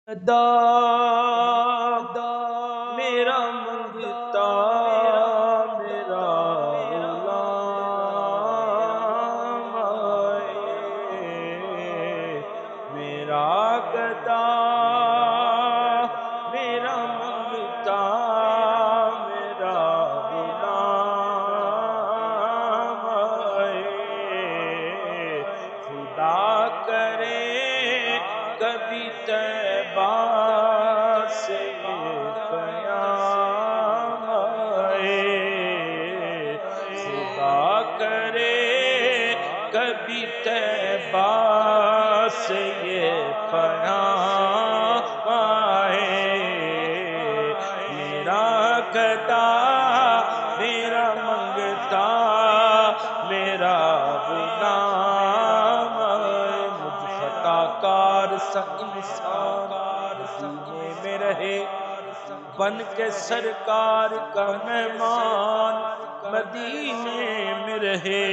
دا میرا منگتا میرا غلام آئے، میرا گدا میرا منگتا میرا غلام آئے، خدا کرے کبھی طیبہ سے قیام آئے، خدا کرے کبھی طیبہ سے یہ پیام آئے، میرا گدا میرا منگتا میرا غلام آئے، مجھ خطا کار سا انسان مدینے میں رہے، بن کے سرکار کا مہمان مدینے میں رہے،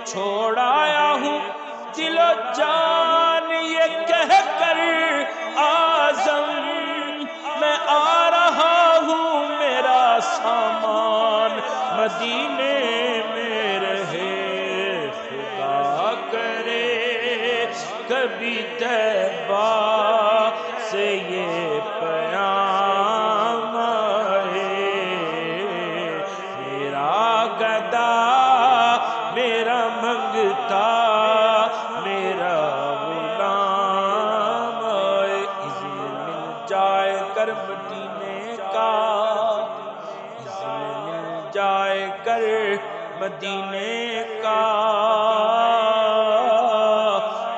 چھوڑ آیا ہوں دل و جان یہ کہہ کر اعظم، میں آ رہا ہوں میرا سامان مدینے میں رہے، خدا کرے کبھی طیبہ سے یہ پیام آئے، میرا گدا میرا منگتا میرا غلام آئے، اذن مل جائے کر مدینے کا، اذن مل جائے کر مدینے کا،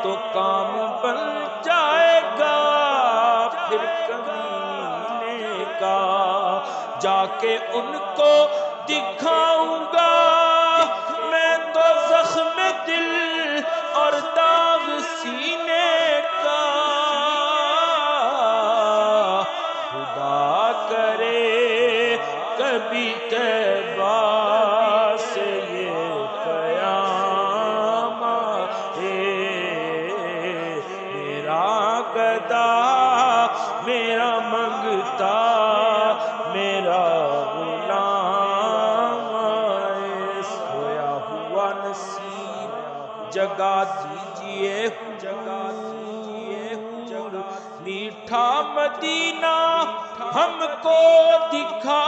تو کام بن جائے گا پھر کمینے کا، جا کے ان کو دکھاؤں گا میں تو زخم دل اور داغ سینے کا، خدا کرے کبھی طیبہ سے یہ پیام آئے، میرا گدا میرا منگتا میرا غلام آئے، سویا ہوا نصیب جگا دیجئے حضور، میٹھا مدینہ ہم کو دکھا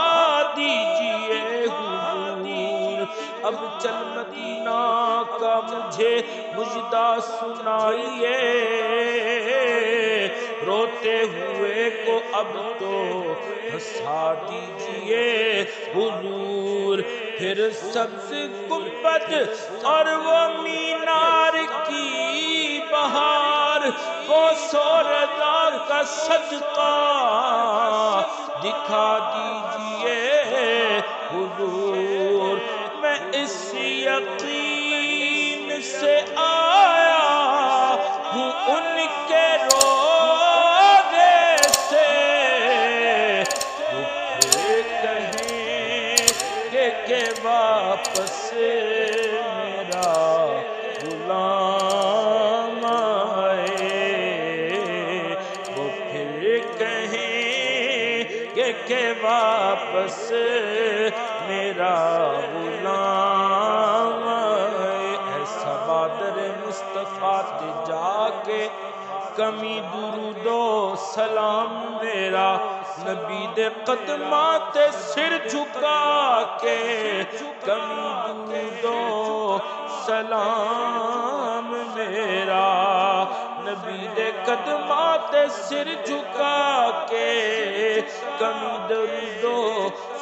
دیجئے حضور، اب چل مدینہ کا مجھے مجدہ سنائیے، روتے ہوئے کو اب تو ہنسا دیجئے حضور، پھر سبز گنبد اور وہ مینار کی بہار، وہ سوردا کا صدقہ دکھا دیجئے حضور، میں اس یقین سے آیا ہوں ان کے روضے سے، وہ پھر کہیں کہ واپس میرا غلام آئے، وہ پھر کہیں کہ واپس میرا غلام آئے، ایسا بادر مصطفیٰ تے جا کے کمی درود و سلام میرا، نبی دے قدماں تے سر جھکا کے کمی درود و سلام میرا، نبی دے قدماں تے سر جھکا کے کمی درود و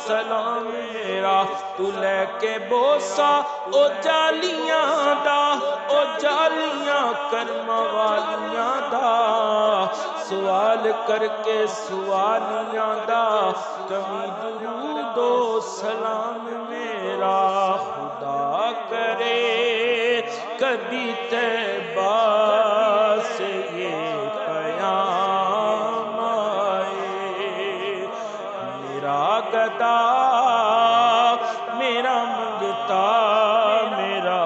سلام میرا، تو لے کے بوسا او جالیاں دا، او جالیاں کرم والیاں دا، سوال کر کے سوالیاں دا، کمی درود و سلام میرا، خدا کرے کبھی طیبہ سے یہ پیام آئے، میرا گدا میرا منگتا میرا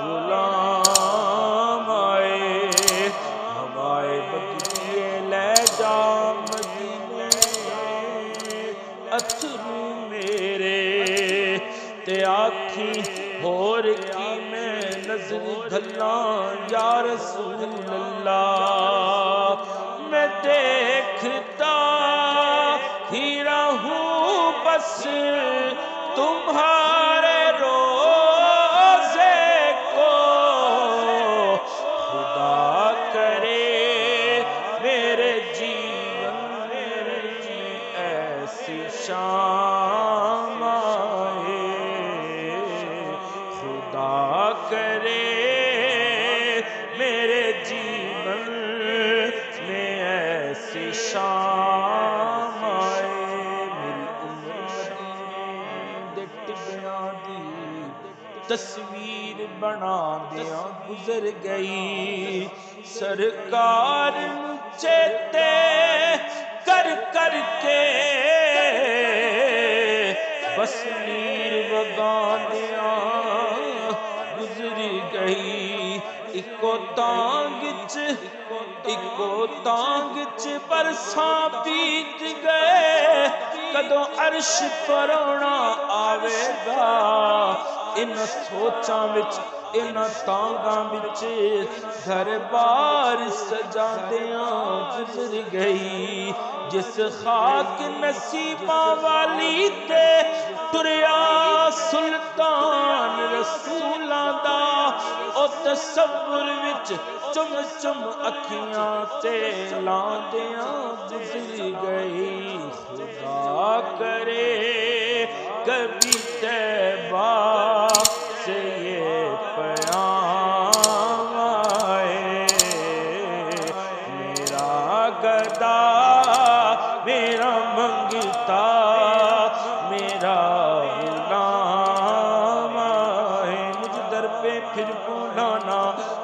غلام آئے، ہوائے بدریے لے جا اکھیں ہور کی میں نظر گھلاں یا رسول اللہ میں دیکھتا ہی رہوں بس تمہارے روزے کو خدا کرے میرے جیون میں ایسی شام آئے خدا کرے میرے جیون میں ایسی شام آئے میری امت ٹبیاں دی تصویر بنا دیا گزر گئی سرکار چیتے کر کر کے بس نیر وگاندیاں گزر گئی اکو تانگ چ برساں بیت گئے کدوں عرش پرونا آوے گا ان سوچاں وچ ان تانگاں وچ گھر بار سجادیاں گزر گئی جس خاک نصیباں والی تے ٹریا سلطان رسولاں دا او تصور وچ چم چم اکھیاں تے لاندیاں گزر گئی خدا کرے کبھی طیبہ سے یہ پیام آئے میرا گدا میرا منگتا میرا غلام آئے مجھ در پہ پھر بلانا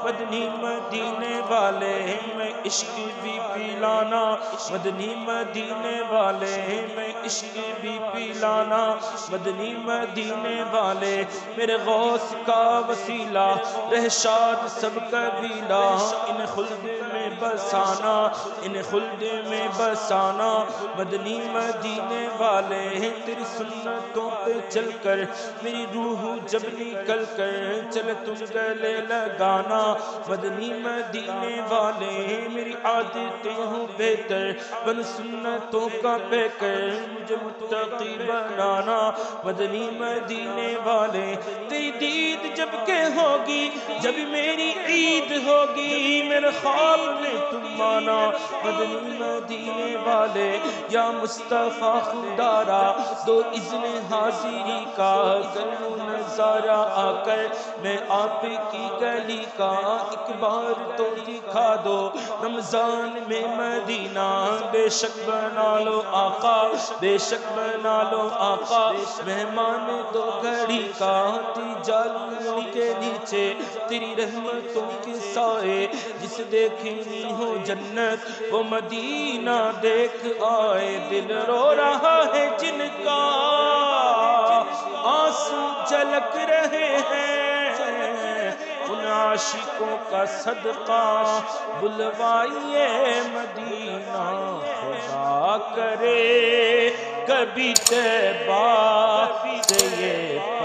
مدنی مدینے والے میں عشق بھی پلانا مدنی مدینے والے میں عشق بھی پلانا مدنی مدینے والے میرے غوث کا وسیلہ رہشاد سب قبیلہ ان خلد میں بسانا ان خلد میں بسانا مدنی مدینے والے تیری سنتوں پہ چل کر میری روح جب نکل کر چل تم گلے لگانا مدنی مدینے والے میری عادتیں ہوں بہتر بن سنتوں کا بے کر مجھے متقی بنانا مدنی مدینے والے تیری دید جب کہ ہوگی جب میری عید ہوگی میرے خواب میں تم مانا مدنی مدینے والے یا مصطفیٰ خدا را دو اذن حاضری کا کروں نظارہ آ کر میں آپ کی گلی کا ایک بار تو دکھا دو رمضان میں مدینہ بے شک بنا لو آقا بے شک بنا لو آقا مہمان دو گھڑی کا تی جالوں کے نیچے تیری رحمتوں کے سائے جس دیکھنی ہو جنت وہ مدینہ دیکھ آئے دل رو رہا ہے جن کا آنسو جھلک رہے ہیں ان عاشقوں کا صدقہ بلوائیے مدینہ خدا کرے کبھی طیبہ سے یہ